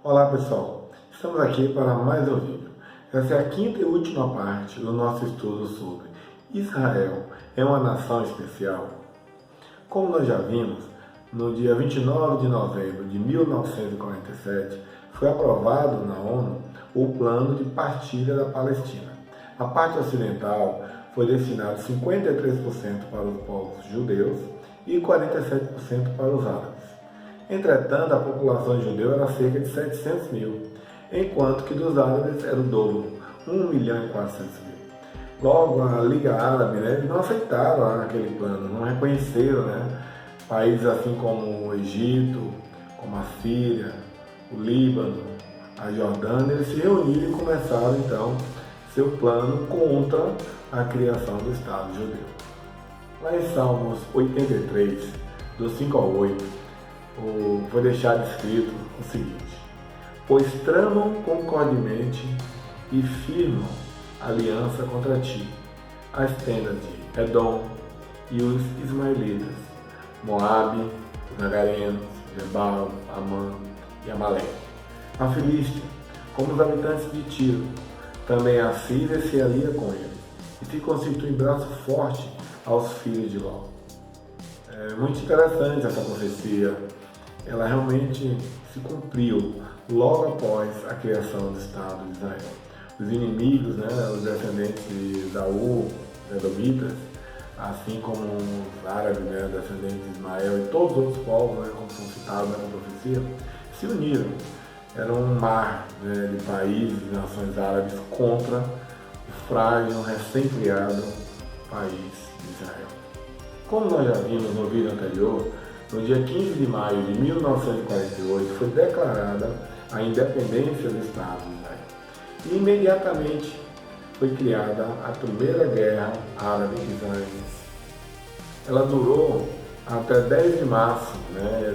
Olá pessoal, estamos aqui para mais um vídeo. Essa é a quinta e última parte do nosso estudo sobre Israel é uma nação especial. Como nós já vimos, no dia 29 de novembro de 1947 foi aprovado na ONU o plano de partilha da Palestina. A parte ocidental foi destinado 53% para os povos judeus e 47% para os árabes. Entretanto, a população judeu era cerca de 700 mil, enquanto que dos árabes era o dobro, 1 milhão e 400 mil. Logo, a Liga Árabe, eles não aceitaram aquele plano, não reconheceram, países assim como o Egito, como a Síria, o Líbano, a Jordânia, eles se reuniram e começaram então seu plano contra a criação do Estado judeu. Lá em Salmos 83, do 5 ao 8, foi deixado escrito o seguinte: pois tramam concordemente e firmam aliança contra ti, as tendas de Edom e os ismaelitas, Moabe, os nagarenos, Gebal, Amã e Amaleque, a Filístia, como os habitantes de Tiro. Também a Síria se alia com eles e se constitui braço forte aos filhos de Ló. É muito interessante essa profecia. Ela realmente se cumpriu logo após a criação do Estado de Israel. Os inimigos, os descendentes de Esaú, edomitas, assim como os árabes, descendentes de Ismael e todos os outros povos, como são citados nessa profecia, se uniram. Era um mar de países e nações árabes contra o frágil, recém-criado país de Israel. Como nós já vimos no vídeo anterior, no dia 15 de maio de 1948 foi declarada a independência do Estado de Israel. E imediatamente foi criada a Primeira Guerra Árabe-Israelense. Ela durou até 10 de março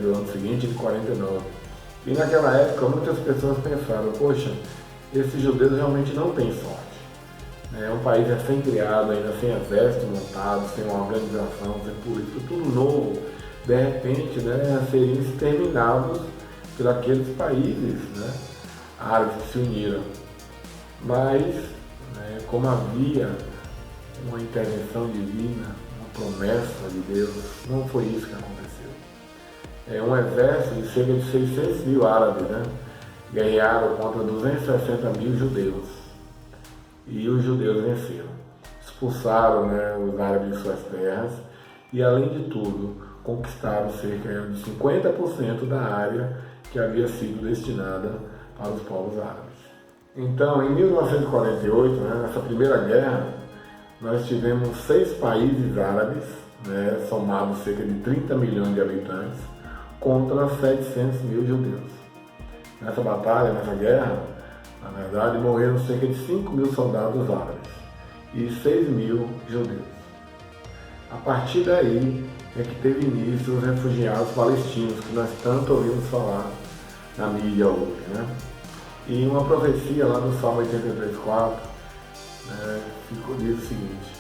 do ano seguinte, de 49. E naquela época muitas pessoas pensaram, poxa, esses judeus realmente não têm sorte. É um país recém-criado, ainda sem exército montado, sem uma organização, sem política, tudo novo. De repente, seriam exterminados por aqueles países árabes que se uniram. Mas, como havia uma intervenção divina, uma promessa de Deus, não foi isso que aconteceu. Um exército de cerca de 600 mil árabes guerrearam contra 260 mil judeus. E os judeus venceram. Expulsaram os árabes de suas terras e, além de tudo, conquistaram cerca de 50% da área que havia sido destinada para os povos árabes. Então, em 1948, nessa primeira guerra, nós tivemos 6 países árabes, somados cerca de 30 milhões de habitantes, contra 700 mil judeus. Nessa batalha, nessa guerra, na verdade, morreram cerca de 5 mil soldados árabes e 6 mil judeus. A partir daí é que teve início os refugiados palestinos, que nós tanto ouvimos falar na mídia hoje. E uma profecia lá no Salmo 83,4 diz o seguinte: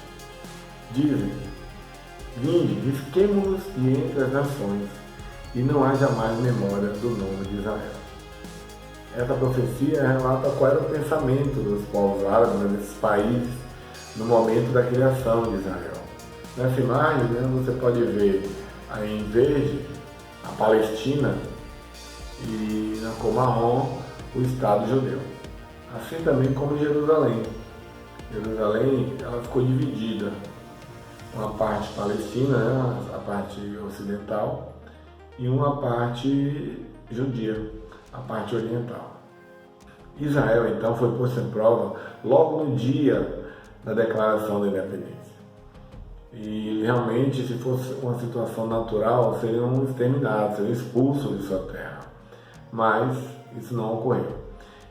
dizem, vinde, risquemo-nos de entre as nações, e não há jamais memória do nome de Israel. Essa profecia relata qual era o pensamento dos povos árabes, desses países, no momento da criação de Israel. Nessa imagem, você pode ver aí em verde a Palestina e na cor marrom o Estado judeu. Assim também como Jerusalém. Jerusalém ela ficou dividida. Uma parte palestina, a parte ocidental, e uma parte judia, a parte oriental. Israel, então, foi posto em prova logo no dia da declaração da independência. E realmente, se fosse uma situação natural, seriam exterminados, seriam expulsos de sua terra. Mas isso não ocorreu.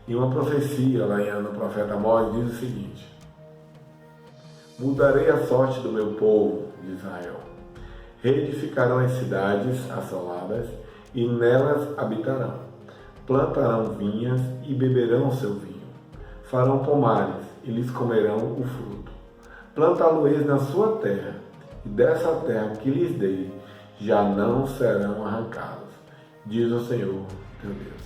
E uma profecia lá no profeta Amós diz o seguinte: mudarei a sorte do meu povo de Israel. Reedificarão as cidades assoladas e nelas habitarão. Plantarão vinhas e beberão o seu vinho. Farão pomares e lhes comerão o fruto. Plantá-lo-eis na sua terra, e dessa terra que lhes dei, já não serão arrancados, diz o Senhor teu Deus.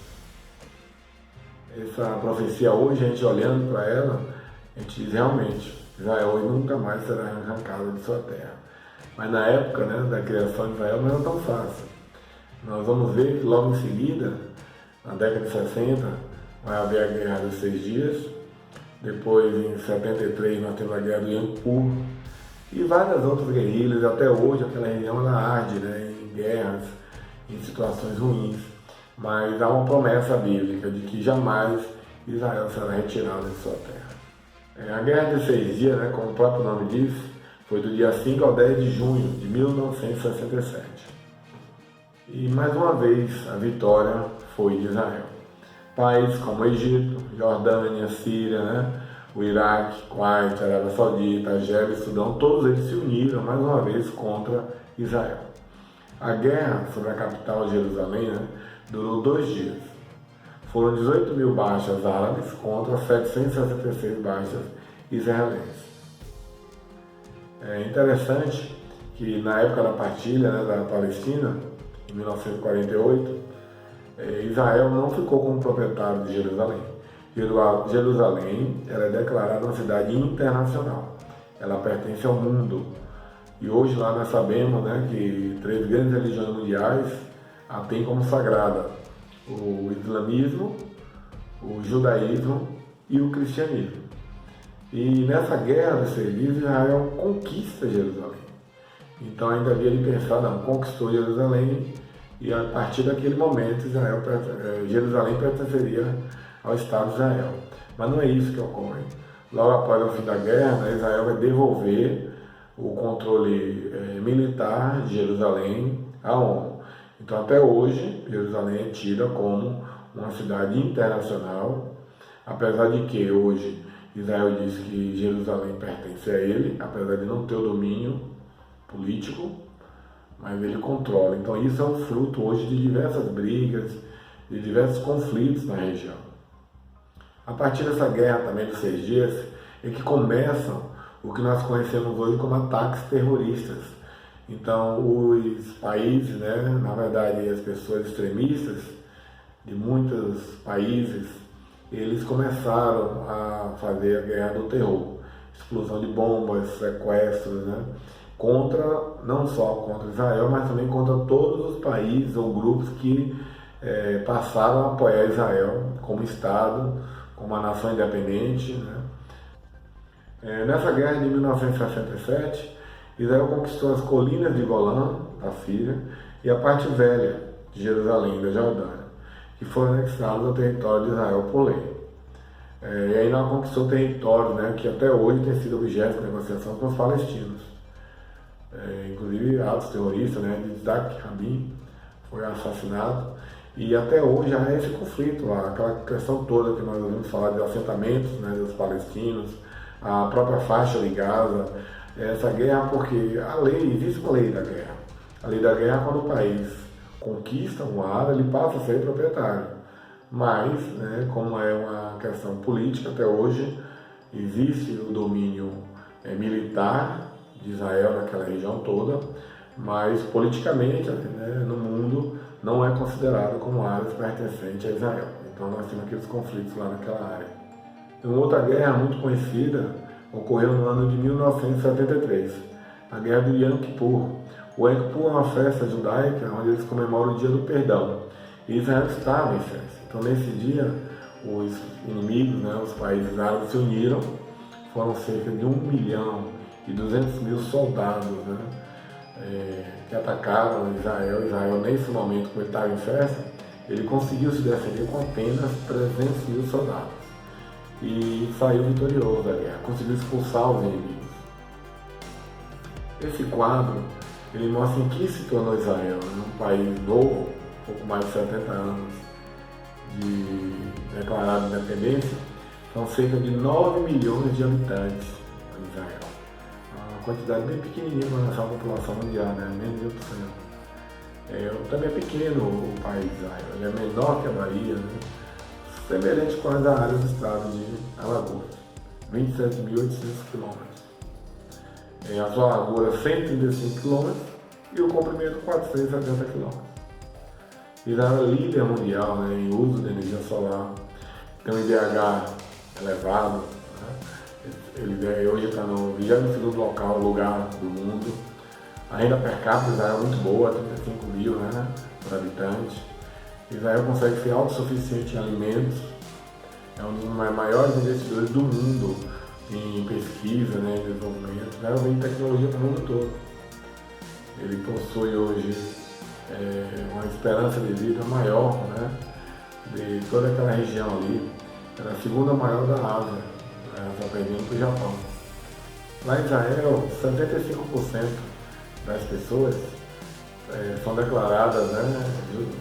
essa profecia hoje, a gente olhando para ela, a gente diz realmente, Israel hoje nunca mais será arrancado de sua terra. Mas na época, né, da criação de Israel não era tão fácil. Nós vamos ver que logo em seguida, na década de 60, vai haver a Guerra dos 6 Dias. Depois, em 73, nós temos a Guerra do Yom Kippur. E várias outras guerrilhas. Até hoje, aquela região ela arde, né, em guerras, em situações ruins. Mas há uma promessa bíblica de que jamais Israel será retirado de sua terra. A Guerra dos 6 Dias, né, como o próprio nome diz, foi do dia 5 ao 10 de junho de 1967. E mais uma vez a vitória foi de Israel. Países como o Egito, Jordânia, Síria, né, o Iraque, Kuwait, Arábia Saudita, Argélia e Sudão, todos eles se uniram mais uma vez contra Israel. A guerra sobre a capital Jerusalém, né, durou 2 dias. Foram 18 mil baixas árabes contra 766 baixas israelenses. É interessante que na época da partilha, né, da Palestina, em 1948, Israel não ficou como proprietário de Jerusalém. Jerusalém ela é declarada uma cidade internacional. Ela pertence ao mundo. E hoje lá nós sabemos, né, que 3 grandes religiões mundiais a têm como sagrada: o islamismo, o judaísmo e o cristianismo. E nessa guerra dos 6 dias, Israel conquista Jerusalém. Então ainda havia de pensar, não, conquistou Jerusalém, e a partir daquele momento Jerusalém pertenceria ao Estado de Israel. Mas não é isso que ocorre. Logo após o fim da guerra, né, Israel vai devolver o controle militar de Jerusalém à ONU. Então até hoje, Jerusalém é tida como uma cidade internacional, apesar de que hoje Israel diz que Jerusalém pertence a ele, apesar de não ter o domínio político, mas ele controla. Então isso é um fruto hoje de diversas brigas, de diversos conflitos na região. A partir dessa guerra também dos 6 dias é que começam o que nós conhecemos hoje como ataques terroristas. Então os países, né, na verdade as pessoas extremistas de muitos países, eles começaram a fazer a guerra do terror, explosão de bombas, sequestros, né? Não só contra Israel, mas também contra todos os países ou grupos que passaram a apoiar Israel como Estado, como uma nação independente, né? Nessa guerra de 1967, Israel conquistou as colinas de Golã, da Síria, e a parte velha de Jerusalém, da Jordânia, que foram anexados ao território de Israel por lei. E aí ela conquistou territórios, né, que até hoje tem sido objeto de negociação com os palestinos. Inclusive atos terroristas, né, de Isaac Rabin foi assassinado, e até hoje há esse conflito lá, aquela questão toda que nós ouvimos falar de assentamentos, né, dos palestinos, a própria faixa de Gaza, essa guerra, porque existe uma lei da guerra. A lei da guerra é quando o país conquista uma área, ele passa a ser proprietário. Mas, né, como é uma questão política, até hoje existe o domínio militar de Israel naquela região toda, mas politicamente, né, no mundo não é considerado como áreas pertencentes a Israel. Então nós temos aqueles conflitos lá naquela área. Uma outra guerra muito conhecida ocorreu no ano de 1973, a Guerra do Yom Kippur. O Yom Kippur é uma festa judaica onde eles comemoram o Dia do Perdão. E Israel estava em festa. Então nesse dia, os inimigos, né, os países árabes se uniram, foram cerca de 1.200.000 soldados, né, que atacaram Israel. Israel, nesse momento, como ele estava em festa, ele conseguiu se defender com apenas 300.000 soldados. E saiu vitorioso da guerra, conseguiu expulsar os inimigos. Esse quadro, ele mostra em que se tornou Israel, né, um país novo, pouco mais de 70 anos de declarada independência. São cerca de 9 milhões de habitantes em Israel. Uma quantidade bem pequenininha para relação à população mundial, né? Menos de 1%. Também é pequeno o país de Israel, ele é menor que a Bahia, né? Semelhante com as áreas do estado de Alagoas, 27.800 quilômetros. A sua largura 135 quilômetros e o comprimento 470 quilômetros. Israel é líder mundial, né, em uso de energia solar. tem um IDH elevado, né? Ele hoje está no 22º lugar do mundo. A renda per capita de Israel é muito boa, 35 mil, né, por habitante. Israel consegue ser autossuficiente em alimentos, é um dos maiores investidores do mundo em pesquisa, né, em desenvolvimento. Israel vem tecnologia para o mundo todo. Ele possui hoje uma esperança de vida maior, né, de toda aquela região ali. Era a segunda maior da Ásia, só perdendo para o Japão. Lá em Israel, 75% das pessoas são declaradas, né,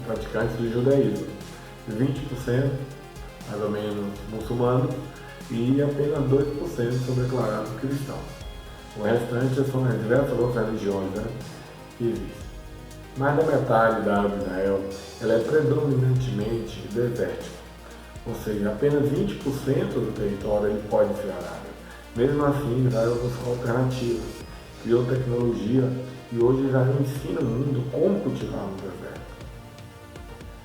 praticantes do judaísmo. 20% mais ou menos muçulmanos e apenas 2% são declarados cristãos. O restante são as diversas outras religiões, né, que existem. Mais da metade da área de Israel ela é predominantemente desértica, ou seja, apenas 20% do território ele pode ser arável. Mesmo assim, Israel buscou alternativas, criou tecnologia e hoje Israel ensina o mundo como cultivar no deserto.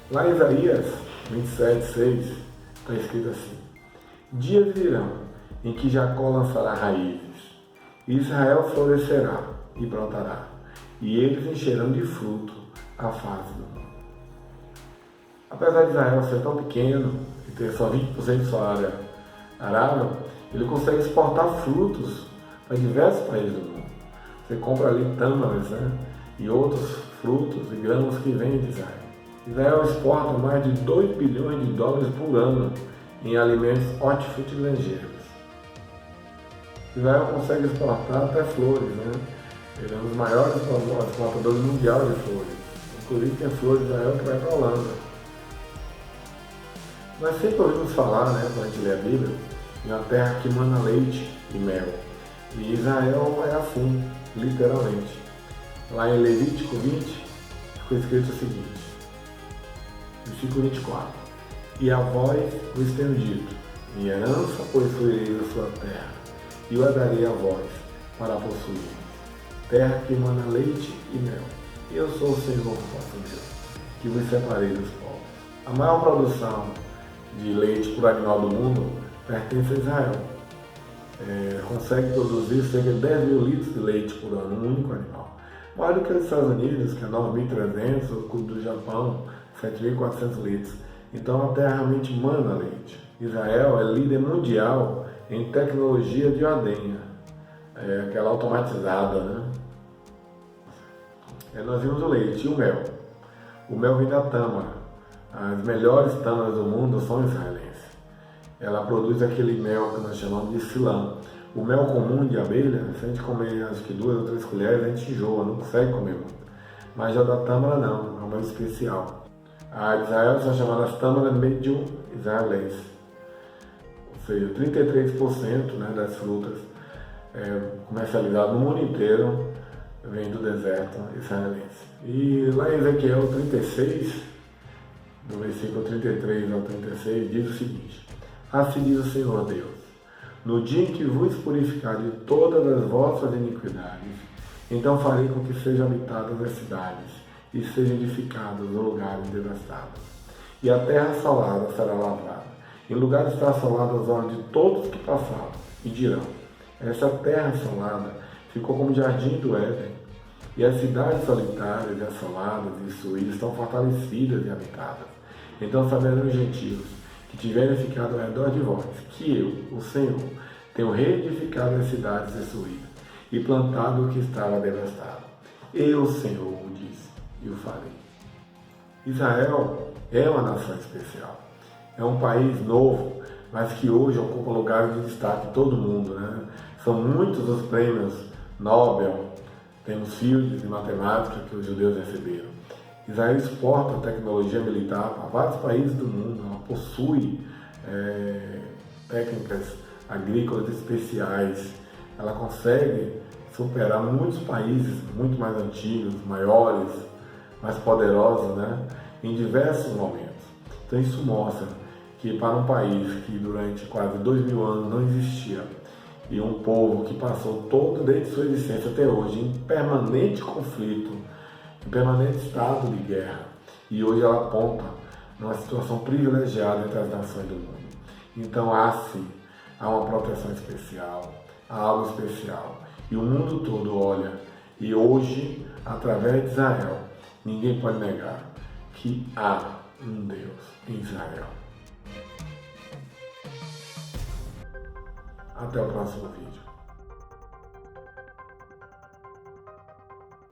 Lá em Isaías 27:6 está escrito assim: dias virão em que Jacó lançará raízes, Israel florescerá e brotará, e eles encherão de fruto a face do mundo. Apesar de Israel ser tão pequeno e ter só 20% de sua área arável, ele consegue exportar frutos para diversos países do mundo. Você compra ali tâmaras, né, e outros frutos e grãos que vêm de Israel. Israel exporta mais de 2 bilhões de dólares por ano em alimentos hortifrutigranjeiros. Israel consegue exportar até flores, né? Ele é um dos maiores exportadores mundiais de flores. Inclusive tem flores de Israel que vai para a Holanda. Nós sempre ouvimos falar, né, quando a gente lê a Bíblia, de uma terra que mana leite e mel. E Israel é assim, literalmente. Lá em Levítico 20, ficou escrito o seguinte, versículo 24: e a vós vos tenho dito, em herança possuireis a sua terra, e eu a darei a vós para possuir, terra que emana leite e mel. E eu sou o Senhor vosso Deus, que vos separei dos povos. A maior produção de leite por animal do mundo pertence a Israel. Consegue produzir cerca de 10 mil litros de leite por ano, um único animal. Maior do que os Estados Unidos, que é 9.300, o do Japão, 7.400 litros. Então a terra realmente mana leite. Israel é líder mundial em tecnologia de ordenha, aquela automatizada, né? Nós vimos o leite e o mel. O mel vem da tâmara. As melhores tâmaras do mundo são israelenses. Ela produz aquele mel que nós chamamos de silã. O mel comum de abelha, se a gente comer acho que 2 ou 3 colheres, a gente enjoa, não consegue comer muito. Mas a da tâmara não, é um mel especial. A de Israel são chamadas tâmaras medium israelenses. Ou seja, 33%, né, das frutas comercializadas no mundo inteiro vem do deserto israelense. E lá em Ezequiel 36, do versículo 33 ao 36, diz o seguinte: assim diz o Senhor Deus, no dia em que vos purificar de todas as vossas iniquidades, então farei com que sejam habitadas as cidades e sejam edificados os lugares devastados. E a terra assolada será lavrada. Em lugar está assolada os olhos de todos que passaram, e dirão: essa terra assolada ficou como jardim do Éden, e as cidades solitárias e assoladas e destruídas estão fortalecidas e habitadas. Então saberão os gentios que tiverem ficado ao redor de vós, que eu, o Senhor, tenho reedificado as cidades destruídas e plantado o que estava devastado. Eu, Senhor, o disse e o farei. Israel é uma nação especial. É um país novo, mas que hoje ocupa lugares de destaque em todo o mundo, né? São muitos os prêmios Nobel, temos Fields de matemática que os judeus receberam. Israel exporta tecnologia militar para vários países do mundo. Ela possui técnicas agrícolas especiais. Ela consegue superar muitos países muito mais antigos, maiores, mais poderosos, né, em diversos momentos. Então isso mostra que para um país que durante quase 2000 anos não existia, e um povo que passou todo desde sua existência até hoje em permanente conflito, em permanente estado de guerra, e hoje ela aponta numa situação privilegiada entre as nações do mundo. Então há sim, há uma proteção especial, há algo especial. E o mundo todo olha, e hoje, através de Israel, ninguém pode negar que há um Deus em Israel. Até o próximo vídeo.